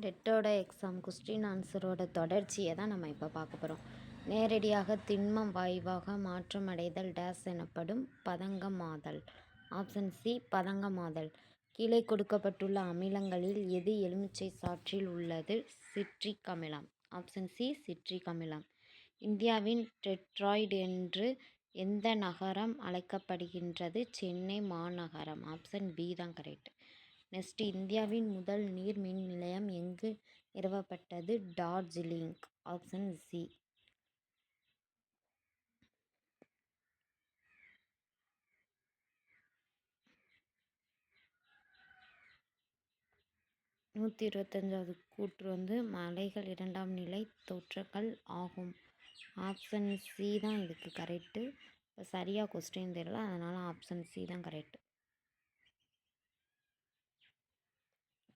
டெட்டோட exam question ஆன்சரோட தொடர்ச்சியை தான் நம்ம இப்போ பார்க்க போகிறோம். நேரடியாக திண்மம் வாயுவாக மாற்றமடைதல் டேஸ் எனப்படும் பதங்கமாதல். Option C பதங்கமாதல். கீழே கொடுக்கப்பட்டுள்ள அமிலங்களில் எது எலுமிச்சை சாற்றில் உள்ளது? சிட்ரிக் அமிலம். ஆப்ஷன் சி சிட்ரிக் அமிலம். இந்தியாவின் டெட்ராய்டு என்று எந்த நகரம் அழைக்கப்படுகின்றது? சென்னை மாநகரம். ஆப்ஷன் பி தான் கரெக்ட். நெக்ஸ்ட், இந்தியாவின் முதல் நீர் மின் நிலையம் எங்கு நிறுவப்பட்டது? டார்ஜிலிங். Option C. நூற்றி 25வது கூற்று மலைகள் இரண்டாம் நிலை தோற்றங்கள் ஆகும். ஆப்ஷன் சி தான் இதுக்கு கரெக்டு. இப்போ சரியாக கொஸ்டின் தெரியல, அதனால் ஆப்ஷன் சி தான் கரெக்ட்.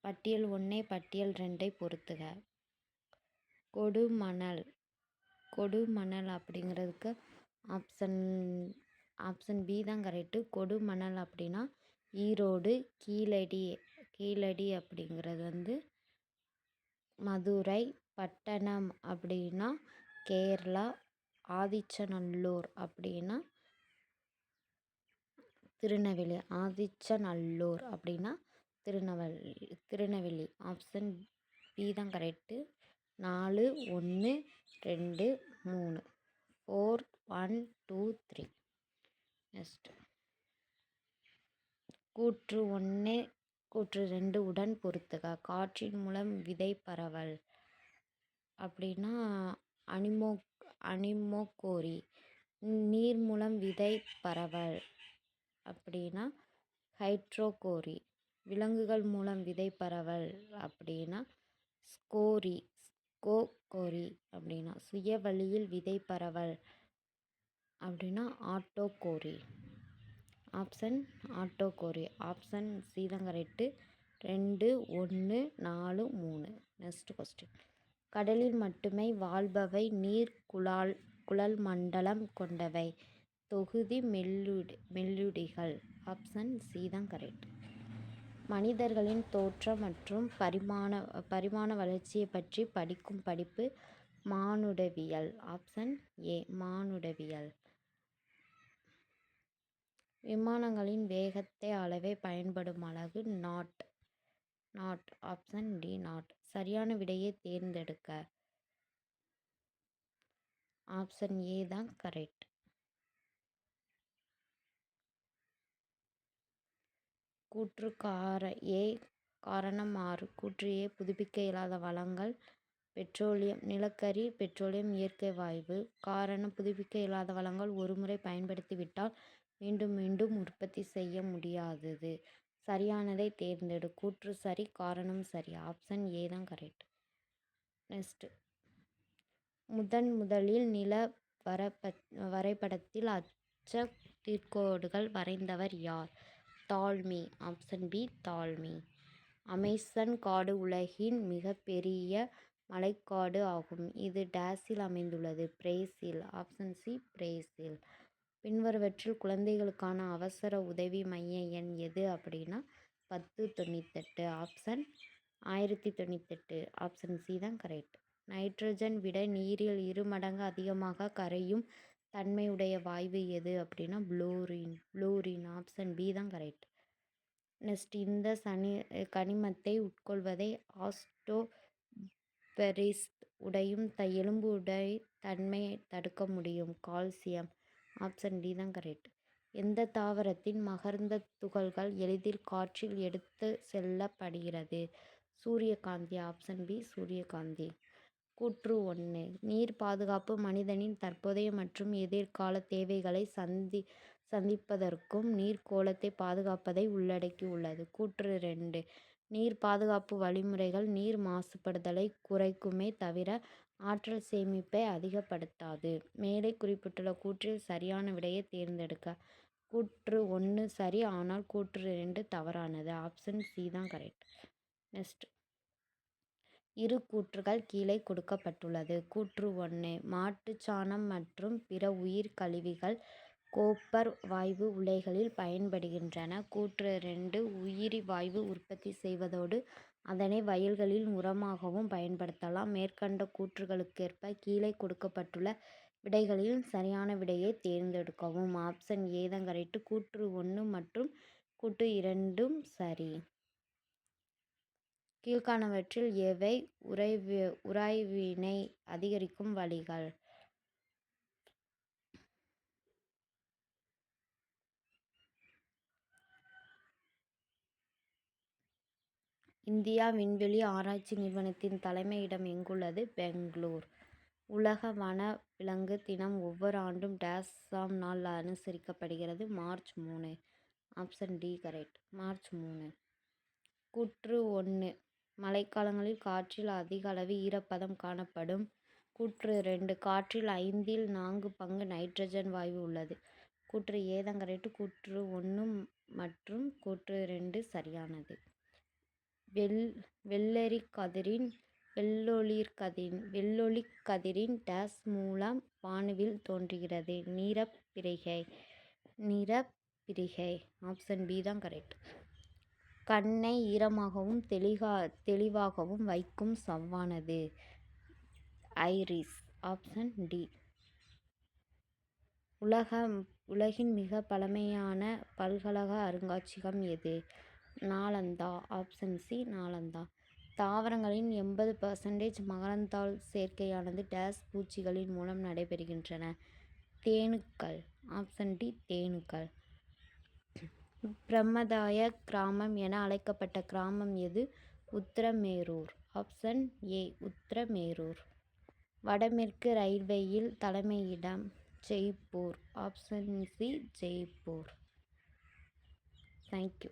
பட்டியல் 1 பட்டியல் 2 பொறுத்துக. கொடுமணல். கொடுமணல் அப்படிங்கிறதுக்கு ஆப்ஷன் பி தான் கரெக்டு. கொடுமணல் அப்படின்னா ஈரோடு. கீழடி அப்படிங்கிறது மதுரை. பட்டணம் அப்படின்னா கேரளா. ஆதிச்சநல்லூர் அப்படின்னா திருநெல்வேலி. ஆதிச்சநல்லூர் அப்படின்னா திருநெல்வேலி. ஆப்ஷன் பி தான் கரெக்டு. 4 1 2 3 4 1 2 3. நெக்ஸ்ட், கூற்று 1 கூற்று 2 உடன் பொறுத்துக. காற்றின் மூலம் விதை பரவல் அப்படின்னா அனிமோகோரி. நீர் மூலம் விதை பரவல் அப்படின்னா ஹைட்ரோகோரி. விலங்குகள் மூலம் விதை பரவல் அப்படின்னா ஸ்கோகோரி அப்படின்னா சுய வழியில் விதை பரவல் அப்படின்னா ஆட்டோகோரி. ஆப்ஷன் சி தான் கரெக்டு. 2 1 4 3. Next question. கடலில் மட்டுமே வாழ்பவை நீர் குழல் மண்டலம் கொண்டவை. தொகுதி மெல்லுடிகள். ஆப்ஷன் சி தான் கரெக்ட். மனிதர்களின் தோற்றம் மற்றும் பரிமாண வளர்ச்சியை பற்றி படிக்கும் படிப்பு மானுடவியல். ஆப்ஷன் ஏ மானுடவியல். விமானங்களின் வேகத்தை அளவை பயன்படும் அலகு நாட். Option D not. சரியான விடையை தேர்ந்தெடுக்க. ஆப்ஷன் ஏ தான் கரெக்ட். கூற்று காரணம் 6. கூற்று ஏ புதுப்பிக்க இயலாத வளங்கள் பெட்ரோலியம் நிலக்கரி பெட்ரோலியம் இயற்கை வாயு. காரணம் புதுப்பிக்க இயலாத வளங்கள் ஒருமுறை பயன்படுத்திவிட்டால் மீண்டும் மீண்டும் உற்பத்தி செய்ய முடியாதது. சரியானதை தேர்ந்தெடு. கூற்று சரி, காரணம் சரி. ஆப்ஷன் ஏ தான் கரெக்ட். நெக்ஸ்ட், முதலில் நில வரைபடத்தில் அச்சடிக்கோடுகள் வரைந்தவர் யார்? Ptolemy. Option B Ptolemy. Amazon காடு உலகின் மிகப்பெரிய மழைக்காடு ஆகும். இது டேஸில் அமைந்துள்ளது? பிரேசில். Option C Brazil. பின்வருவற்றில் குழந்தைகளுக்கான அவசர உதவி மைய எண் எது அப்படின்னா 1098. ஆப்ஷன் 1098. ஆப்ஷன் சி தான் கரெக்ட். நைட்ரஜன் விட நீரில் 2 மடங்கு அதிகமாக கரையும் தன்மையுடைய வாயு எது அப்படின்னா புளூரின். ஆப்ஷன் பி தான் கரெக்ட். நெக்ஸ்ட், இந்த கனிமத்தை உட்கொள்வதை ஆஸ்டோபெரிஸ் உடையும் எலும்பு உடை தன்மையை தடுக்க முடியும். கால்சியம். ஆப்ஷன் டி தான் கரெக்ட். எந்த தாவரத்தின் மகரந்த துகள்கள் எளிதில் காற்றில் எடுத்து செல்லப்படுகிறது? சூரியகாந்தி. ஆப்ஷன் பி சூரியகாந்தி. கூற்று 1 நீர் பாதுகாப்பு மனிதனின் தற்போதைய மற்றும் எதிர்கால தேவைகளை சந்திப்பதற்கும் நீர்க்கோளத்தை பாதுகாப்பதை உள்ளடக்கியுள்ளது. கூற்று 2 நீர் பாதுகாப்பு வழிமுறைகள் நீர் மாசுபடுதலை குறைக்குமே தவிர ஆற்றல் சேமிப்பை அதிகப்படுத்தாது. மேலே குறிப்பிட்டுள்ள கூற்றில் சரியான விடையை தேர்ந்தெடுக்க. கூற்று 1 சரி, ஆனால் கூற்று 2 தவறானது. ஆப்ஷன் சி தான் கரெக்ட். நெக்ஸ்ட், இரு கூற்றுகள் கீழே கொடுக்கப்பட்டுள்ளது. கூற்று 1 மாட்டுச்சாணம் மற்றும் பிற உயிர் கழிவுகள் கோப்பர் வாயு உலைகளில் பயன்படுகின்றன. கூற்று 2 உயிரி வாயு உற்பத்தி செய்வதோடு அதனை வயல்களில் உரமாகவும் பயன்படுத்தலாம். மேற்கண்ட கூற்றுகளுக்கேற்ப கீழே கொடுக்கப்பட்டுள்ள விடைகளில் சரியான விடையை தேர்ந்தெடுக்கவும். ஆப்ஷன் ஏ தான் கரெக்ட். கூற்று 1 மற்றும் கூற்று 2ம் சரி. கீழ்காணவற்றில் எவை உராய்வினை அதிகரிக்கும் வழிகள்? இந்தியா விண்வெளி ஆராய்ச்சி நிறுவனத்தின் தலைமையிடம் எங்குள்ளது? பெங்களூர். உலக வன விலங்கு தினம் ஒவ்வொரு ஆண்டும் டேஸாம் நாள் அனுசரிக்கப்படுகிறது? March 3. Option D correct. March 3. கூற்று 1 மழைக்காலங்களில் காற்றில் அதிக அளவு ஈரப்பதம் காணப்படும். கூற்று 2 காற்றில் 4 பங்கு நைட்ரஜன் வாயு உள்ளது. கூற்று ஏ தான் கரெக்ட். கூற்று 1 மற்றும் கூற்று 2 சரியானது. வெள்ளொளிக் கதிரின் டேஸ் மூலம் வானுவில் தோன்றுகிறது? நிறப்பிரிகை. ஆப்ஷன் பி தான் கரெக்ட். கண்ணை ஈரமாகவும் தெளிவாகவும் வைக்கும் சவ்வானது? ஐரிஸ். Option D. உலகின் மிக பழமையான பல்கலக அருங்காட்சியகம் எது? நாலந்தா. Option C Nalanda. தாவரங்களின் 80% மகரந்தாள் சேர்க்கையானது டேஸ் பூச்சிகளின் மூலம் நடைபெறுகின்றன? தேனீக்கள். ஆப்ஷன் டி தேனீக்கள். பிரம்மதாய கிராமம் என அழைக்கப்பட்ட கிராமம் எது? உத்திரமேரூர். Option A Uthiramerur. வடமேற்கு ரயில்வேயில் தலைமையிடம்? Jaipur. Option C Jaipur. Thank you.